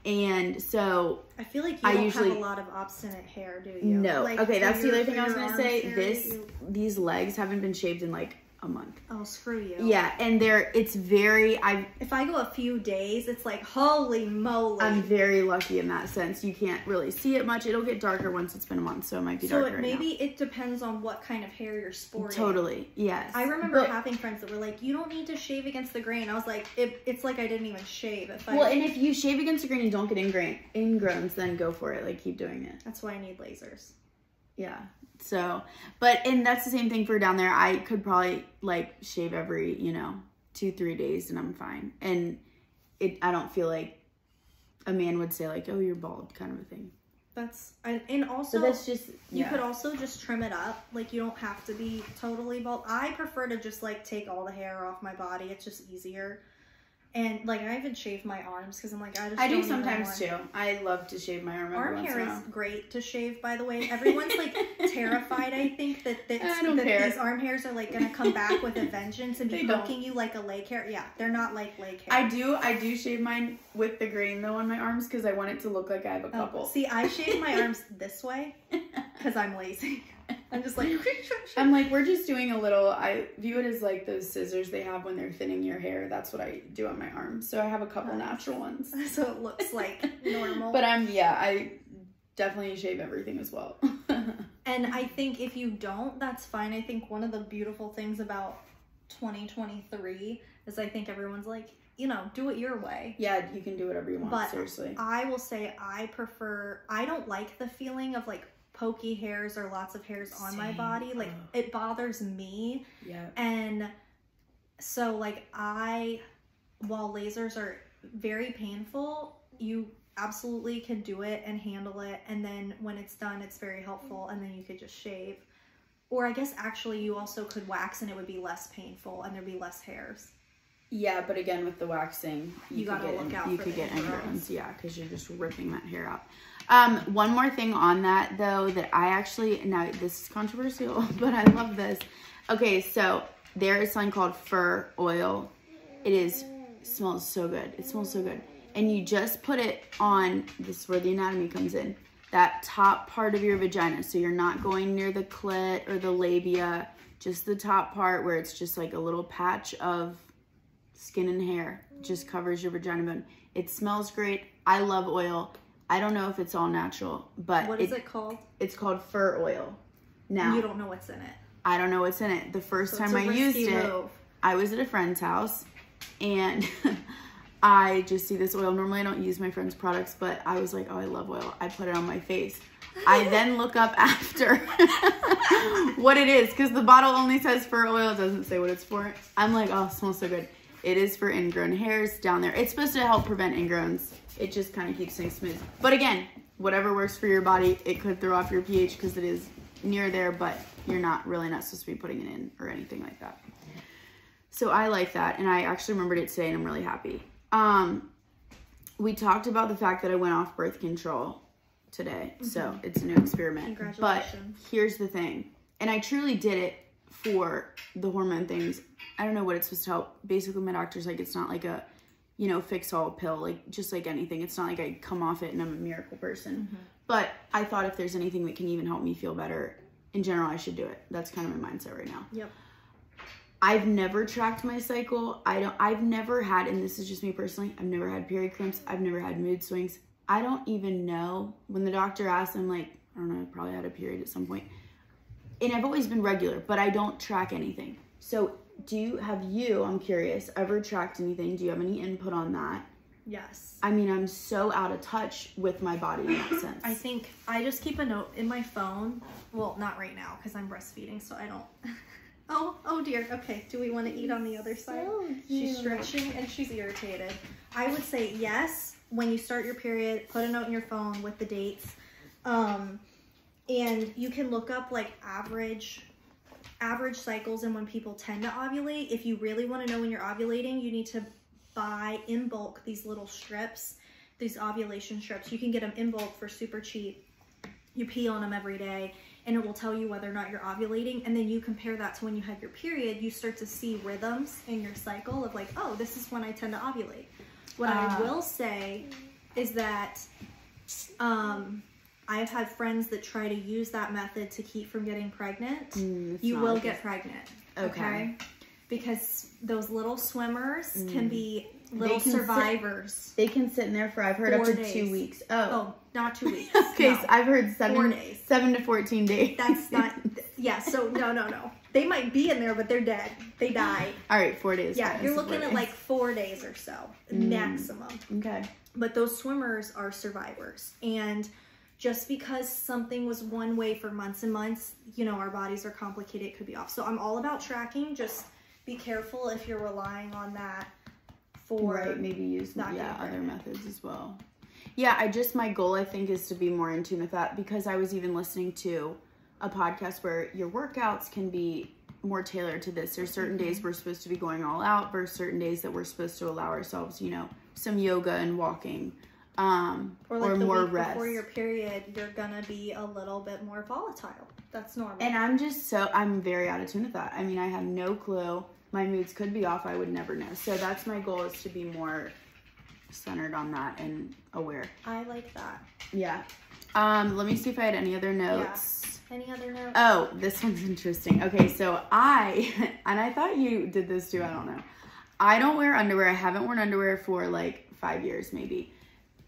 And so I feel like you don't have a lot of obstinate hair, do you? No. Like, okay, that's the other thing I was gonna say. These legs haven't been shaved in like a month. Oh, screw you. Yeah, and it's very, if I go a few days, it's like, holy moly. I'm very lucky in that sense. You can't really see it much. It'll get darker once it's been a month, so it might be darker. So maybe it depends on what kind of hair you're sporting. Totally, yes. I remember having friends that were like, you don't need to shave against the grain. I was like, it's like I didn't even shave. And if you shave against the grain and don't get ingrowns, then go for it. Like, keep doing it. That's why I need lasers. Yeah. So, and that's the same thing for down there. I could probably like shave every, 2-3 days and I'm fine. And I don't feel like a man would say like, oh, you're bald kind of a thing. And also, but that's just, you could also just trim it up. Like you don't have to be totally bald. I prefer to just like take all the hair off my body. It's just easier. And like I even shave my arms, because I'm like, I do sometimes too. I love to shave my arm hair is great to shave, by the way. Everyone's like terrified, I think, that these arm hairs are like gonna come back with a vengeance and be poking you like a leg hair. Yeah, they're not like leg hair. I do shave mine with the grain though on my arms, because I want it to look like I have a couple. See, I shave my arms this way because I'm lazy. I'm just like, I'm like, we're just doing a little, I view it as like those scissors they have when they're thinning your hair. That's what I do on my arms. So I have a couple natural ones. So it looks like normal. But I definitely shave everything as well. And I think if you don't, that's fine. I think one of the beautiful things about 2023 is I think everyone's like, you know, do it your way. Yeah, you can do whatever you want, but seriously. I will say I don't like the feeling of like pokey hairs or lots of hairs on my body. Like it bothers me. Yeah. And so like while lasers are very painful, you absolutely can do it and handle it. And then when it's done, it's very helpful. And then you could just shave. Or I guess actually you also could wax and it would be less painful and there'd be less hairs. Yeah, but again, with the waxing, you gotta look out. You could get ingrowns, yeah, because you're just ripping that hair out. One more thing on that though, that I actually, now this is controversial, but I love this. Okay, so there is something called fur oil. Smells so good. It smells so good. And you just put it on, this is where the anatomy comes in, that top part of your vagina. So you're not going near the clit or the labia, just the top part where it's just like a little patch of skin and hair, just covers your vagina bone. It smells great. I love oil. I don't know if it's all natural, but what is it called? It's called fur oil. Now, you don't know what's in it. I don't know what's in it. The first time I used it, I was at a friend's house and I just see this oil. Normally I don't use my friend's products, but I was like, oh, I love oil. I put it on my face. I then look up after what it is because the bottle only says fur oil. It doesn't say what it's for. I'm like, oh, it smells so good. It is for ingrown hairs down there. It's supposed to help prevent ingrowns. It just kind of keeps things smooth. But again, whatever works for your body. It could throw off your pH because it is near there, but you're not supposed to be putting it in or anything like that. So I like that. And I actually remembered it today and I'm really happy. We talked about the fact that I went off birth control today. Mm-hmm. So it's a new experiment. Congratulations. But here's the thing. And I truly did it for the hormone things. I don't know what it's supposed to help. Basically, my doctor's like, it's not like a, you know, fix-all pill, like just like anything. It's not like I come off it and I'm a miracle person. Mm-hmm. But I thought if there's anything that can even help me feel better, in general, I should do it. That's kind of my mindset right now. Yep. I've never tracked my cycle. I've never had, and this is just me personally, I've never had period cramps. I've never had mood swings. I don't even know. When the doctor asked, I'm like, I don't know, I probably had a period at some point. And I've always been regular, but I don't track anything. So have you, I'm curious, ever tracked anything? Do you have any input on that? Yes. I mean, I'm so out of touch with my body in that sense. I think I just keep a note in my phone. Well, not right now because I'm breastfeeding, so I don't. Oh dear. Okay. Do we want to eat on the other side? She's stretching and she's irritated. I would say yes. When you start your period, put a note in your phone with the dates. And you can look up like average cycles and when people tend to ovulate. If you really want to know when you're ovulating, you need to buy in bulk these little strips, these ovulation strips. You can get them in bulk for super cheap. You pee on them every day and it will tell you whether or not you're ovulating. And then you compare that to when you have your period, you start to see rhythms in your cycle of like, oh, this is when I tend to ovulate. What I will say is that I've had friends that try to use that method to keep from getting pregnant. You will get pregnant. Okay. Because those little swimmers can be little survivors. They can sit in there for, I've heard, up to 2 weeks. Oh, not 2 weeks. Okay, no. So I've heard 4 days. 7 to 14 days. That's not, yeah, so no. They might be in there, but they're dead. They die. All right, 4 days. Yeah, you're looking at like 4 days or so, maximum. Okay. But those swimmers are survivors. And just because something was one way for months and months, you know, our bodies are complicated, it could be off. So I'm all about tracking. Just be careful if you're relying on that for maybe use other methods as well. Yeah, my goal I think is to be more in tune with that because I was even listening to a podcast where your workouts can be more tailored to this. There's certain days we're supposed to be going all out versus certain days that we're supposed to allow ourselves, you know, some yoga and walking. Or like the more week rest. Before your period, you're gonna be a little bit more volatile. That's normal. And I'm very out of tune with that. I mean, I have no clue. My moods could be off. I would never know. So that's my goal, is to be more centered on that and aware. I like that. Yeah. Let me see if I had any other notes. Yeah. Any other notes? Oh, this one's interesting. Okay, so and I thought you did this too, I don't know. I don't wear underwear. I haven't worn underwear for like 5 years maybe.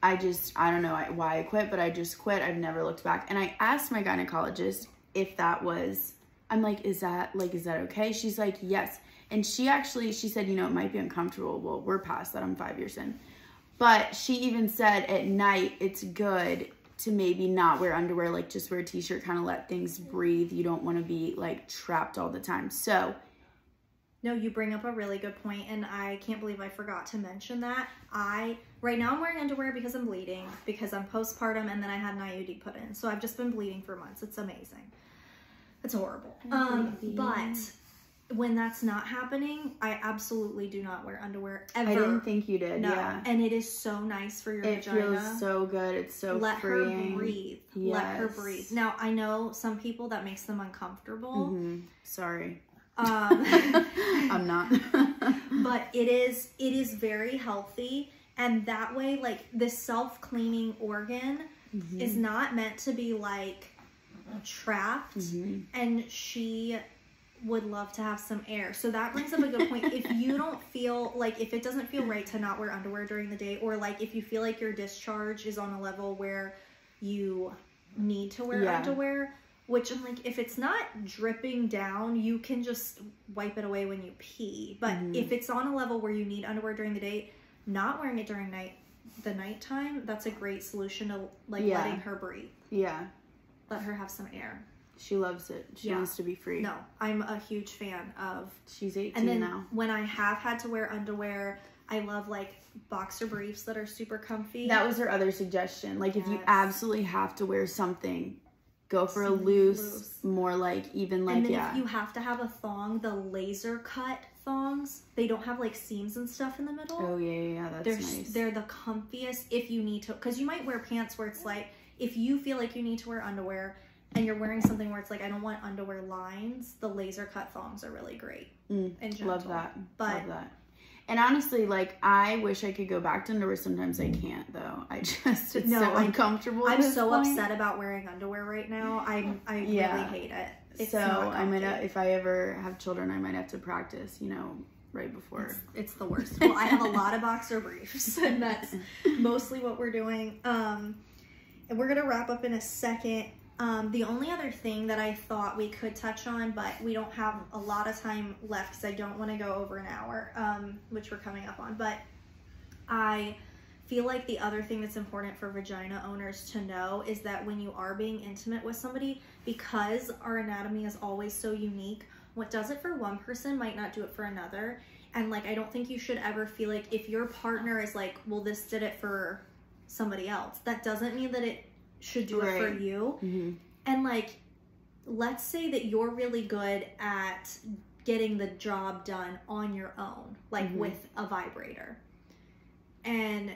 I don't know why I quit, but I just quit. I've never looked back. And I asked my gynecologist if that was, I'm like, is that okay? She's like, yes. And she said, you know, it might be uncomfortable. Well, we're past that. I'm 5 years in. But she even said at night, it's good to maybe not wear underwear, like just wear a t-shirt, kind of let things breathe. You don't want to be like trapped all the time. So. No, you bring up a really good point, and I can't believe I forgot to mention that. Right now I'm wearing underwear because I'm bleeding, because I'm postpartum, and then I had an IUD put in. So I've just been bleeding for months. It's amazing. It's horrible. But when that's not happening, I absolutely do not wear underwear ever. I didn't think you did. No. Yeah. And it is so nice for your vagina. It feels so good. It's so freeing. Her breathe. Yes. Let her breathe. Now, I know some people that makes them uncomfortable. Sorry. I'm not. But it is very healthy, and that way, like, this self-cleaning organ is not meant to be like trapped, and she would love to have some air. So that brings up a good point. If you don't feel like, if it doesn't feel right to not wear underwear during the day, or like if you feel like your discharge is on a level where you need to wear underwear, which I'm like, if it's not dripping down, you can just wipe it away when you pee. But if it's on a level where you need underwear during the day, not wearing it during the nighttime, that's a great solution to like letting her breathe. Yeah. Let her have some air. She loves it. She wants to be free. No, I'm a huge fan of. She's 18 and then now. When I have had to wear underwear, I love like boxer briefs that are super comfy. That was her other suggestion. Like if you absolutely have to wear something, go for a loose, more like even like, and then if you have to have a thong, the laser cut thongs, they don't have like seams and stuff in the middle. Oh yeah, that's nice. They're the comfiest if you need to, because you might wear pants where it's like, if you feel like you need to wear underwear and you're wearing something where it's like, I don't want underwear lines, the laser cut thongs are really great. And gentle. Love that. But love that. And honestly, like, I wish I could go back to underwear. Sometimes I can't, though. It's so uncomfortable. I'm so upset about wearing underwear right now. I really hate it. It's so I'm gonna, if I ever have children, I might have to practice, you know, right before. It's the worst. Well, I have a lot of boxer briefs, and that's mostly what we're doing. And we're gonna wrap up in a second. The only other thing that I thought we could touch on, but we don't have a lot of time left because I don't want to go over an hour, which we're coming up on, but I feel like the other thing that's important for vagina owners to know is that when you are being intimate with somebody, because our anatomy is always so unique, what does it for one person might not do it for another. And like, I don't think you should ever feel like if your partner is like, well, this did it for somebody else, that doesn't mean that it should do it for you. And like, let's say that you're really good at getting the job done on your own, like with a vibrator, and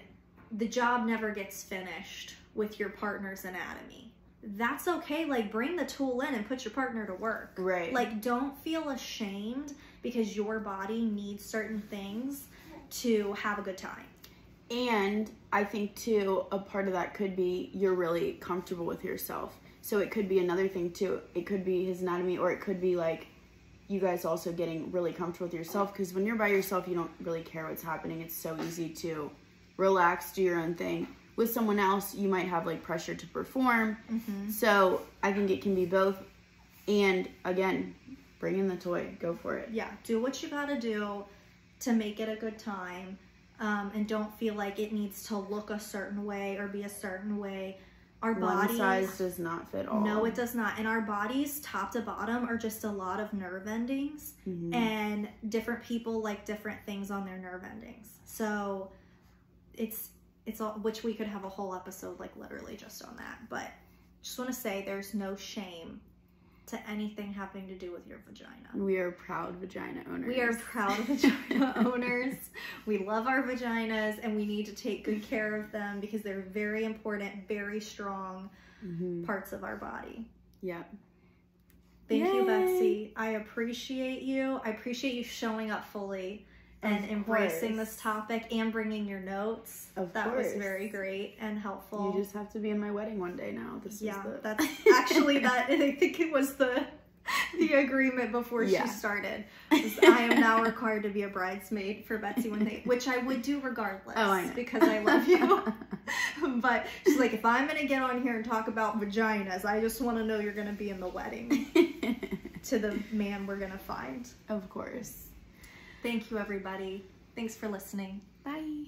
the job never gets finished with your partner's anatomy. That's okay. Like, bring the tool in and put your partner to work. Right. Like, don't feel ashamed because your body needs certain things to have a good time. And I think too, a part of that could be you're really comfortable with yourself. So it could be another thing too. It could be his anatomy, or it could be like you guys also getting really comfortable with yourself. Because when you're by yourself, you don't really care what's happening. It's so easy to relax, do your own thing. With someone else, you might have like pressure to perform. So I think it can be both. And again, bring in the toy. Go for it. Yeah, do what you gotta do to make it a good time. And don't feel like it needs to look a certain way or be a certain way. Our bodies, one size does not fit all. No, it does not. And our bodies, top to bottom, are just a lot of nerve endings. And different people like different things on their nerve endings. So it's all, which we could have a whole episode like literally just on that. But just want to say there's no shame to anything having to do with your vagina. We are proud vagina owners. We are proud vagina owners. We love our vaginas, and we need to take good care of them because they're very important, very strong parts of our body. Yeah. Thank you, Betsy. I appreciate you. I appreciate you showing up fully and embracing this topic and bringing your notes. That was very great and helpful. You just have to be in my wedding one day now. That's actually that. I think it was the the agreement before she started. I am now required to be a bridesmaid for Betsy which I would do regardless. Oh, I know. Because I love you. But she's like, if I'm going to get on here and talk about vaginas, I just want to know you're going to be in the wedding to the man we're going to find. Of course. Thank you, everybody. Thanks for listening. Bye.